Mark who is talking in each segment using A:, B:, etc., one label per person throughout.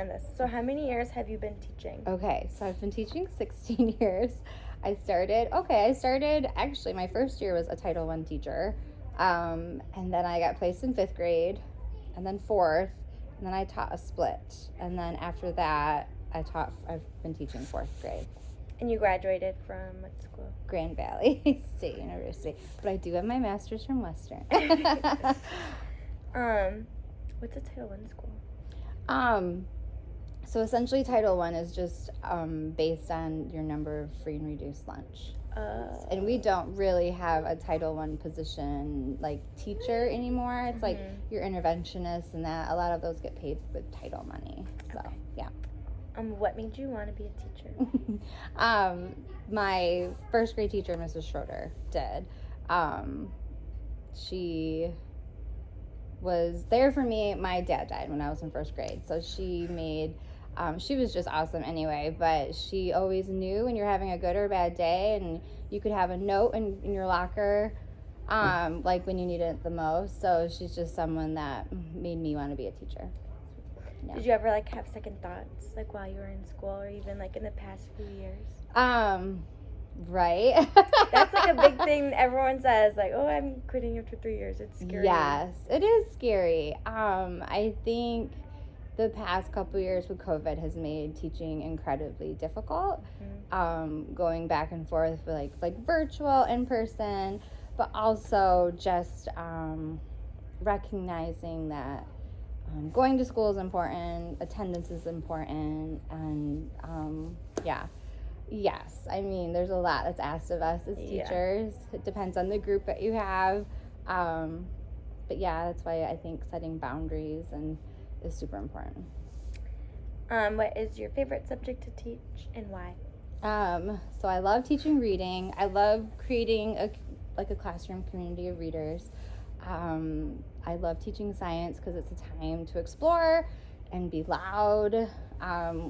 A: on this. So how many years have you been teaching?
B: Okay, so I've been teaching 16 years. I started, actually, my first year was a Title I teacher. And then I got placed in 5th grade, and then 4th, and then I taught a split. And then after that, I've been teaching 4th grade.
A: And you graduated from what school?
B: Grand Valley State University. But I do have my master's from Western.
A: What's a Title I school?
B: So essentially Title I is just based on your number of free and reduced lunch. And we don't really have a Title I position like teacher anymore. It's like your interventionist and that. A lot of those get paid with title money. So,
A: Okay.
B: yeah.
A: What made you want to be a teacher?
B: My first grade teacher, Mrs. Schroeder, did. She was there for me. My dad died when I was in first grade, so she made, she was just awesome anyway, but she always knew when you're having a good or bad day, and you could have a note in your locker, like when you need it the most. So she's just someone that made me want to be a teacher. Yeah.
A: Did you ever like have second thoughts like while you were in school or even like in the past few years?
B: Right.
A: That's like a big thing everyone says, like, oh, I'm quitting after 3 years. It's scary.
B: Yes, it is scary. I think the past couple years with COVID has made teaching incredibly difficult. Going back and forth with like virtual, in person, but also just recognizing that going to school is important, attendance is important, and yes, I mean, there's a lot that's asked of us as teachers. It depends on the group that you have, but yeah, that's why I think setting boundaries is super important.
A: What is your favorite subject to teach and why?
B: So I love teaching reading. I love creating a classroom community of readers. I love teaching science because it's a time to explore and be loud,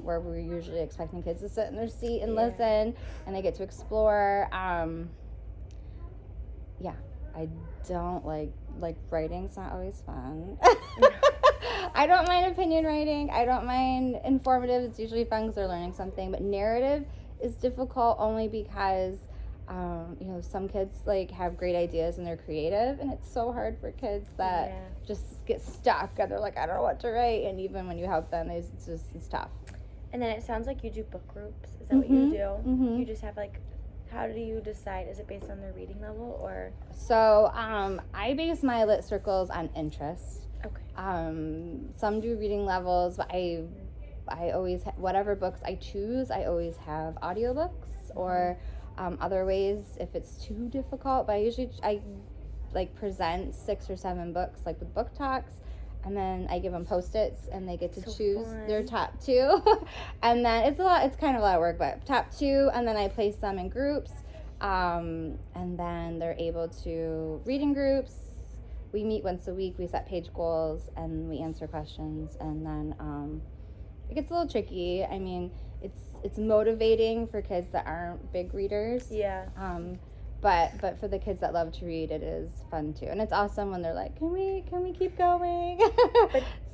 B: where we're usually expecting kids to sit in their seat and listen, and they get to explore. I don't like writing's not always fun. I don't mind opinion writing. I don't mind informative. It's usually fun because they're learning something. But narrative is difficult only because some kids like have great ideas and they're creative, and it's so hard for kids that just get stuck and they're like, I don't know what to write. And even when you help them, it's tough.
A: And then it sounds like you do book groups. Is that what you do? You just have how do you decide? Is it based on their reading level or?
B: So I base my lit circles on interest.
A: Okay.
B: Some do reading levels, but I always whatever books I choose, I always have audiobooks or other ways if it's too difficult. But I present 6 or 7 books like with book talks, and then I give them Post-its and they get to choose their top 2. And then it's kind of a lot of work, but top 2, and then I place them in groups, and then they're able to read in groups. We meet once a week, we set page goals, and we answer questions, and then it gets a little tricky. I mean, it's motivating for kids that aren't big readers.
A: Yeah.
B: But for the kids that love to read, it is fun too. And it's awesome when they're like, can we keep going?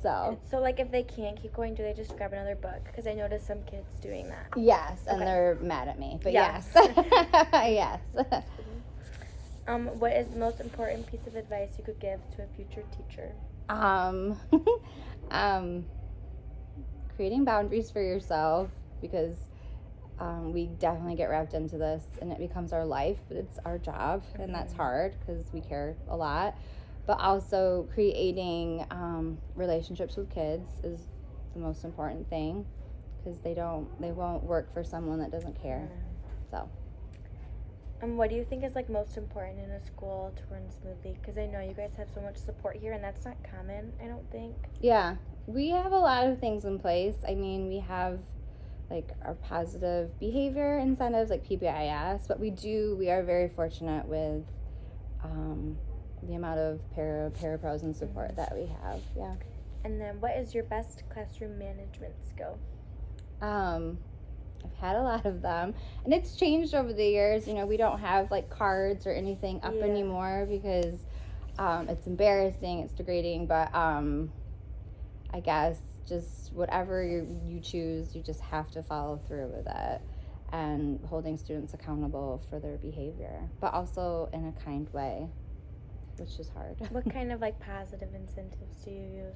B: So
A: if they can't keep going, do they just grab another book? Because I noticed some kids doing that.
B: Yes, and they're mad at me. But yes. Yes.
A: What is the most important piece of advice you could give to a future teacher?
B: Creating boundaries for yourself, because we definitely get wrapped into this and it becomes our life, but it's our job, and that's hard because we care a lot. But also creating relationships with kids is the most important thing, because they won't work for someone that doesn't care. So
A: what do you think is most important in a school to run smoothly? Because I know you guys have so much support here, and that's not common, I don't think.
B: Yeah, we have a lot of things in place. I mean, we have our positive behavior incentives like PBIS, but we are very fortunate with the amount of parapros and support that we have. Yeah.
A: And then what is your best classroom management skill?
B: I've had a lot of them, and it's changed over the years. We don't have cards or anything up anymore because it's embarrassing, it's degrading, but I guess just whatever you choose, you just have to follow through with it, and holding students accountable for their behavior, but also in a kind way, which is hard.
A: What kind of like positive incentives do you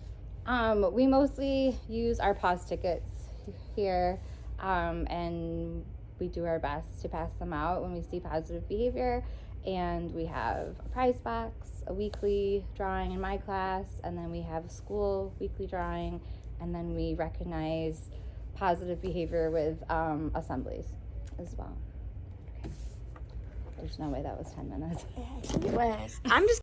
A: use?
B: We mostly use our pause tickets here, and we do our best to pass them out when we see positive behavior. And we have a prize box, a weekly drawing in my class, and then we have a school weekly drawing, and then we recognize positive behavior with assemblies as well. There's no way that was 10 minutes.
A: I'm just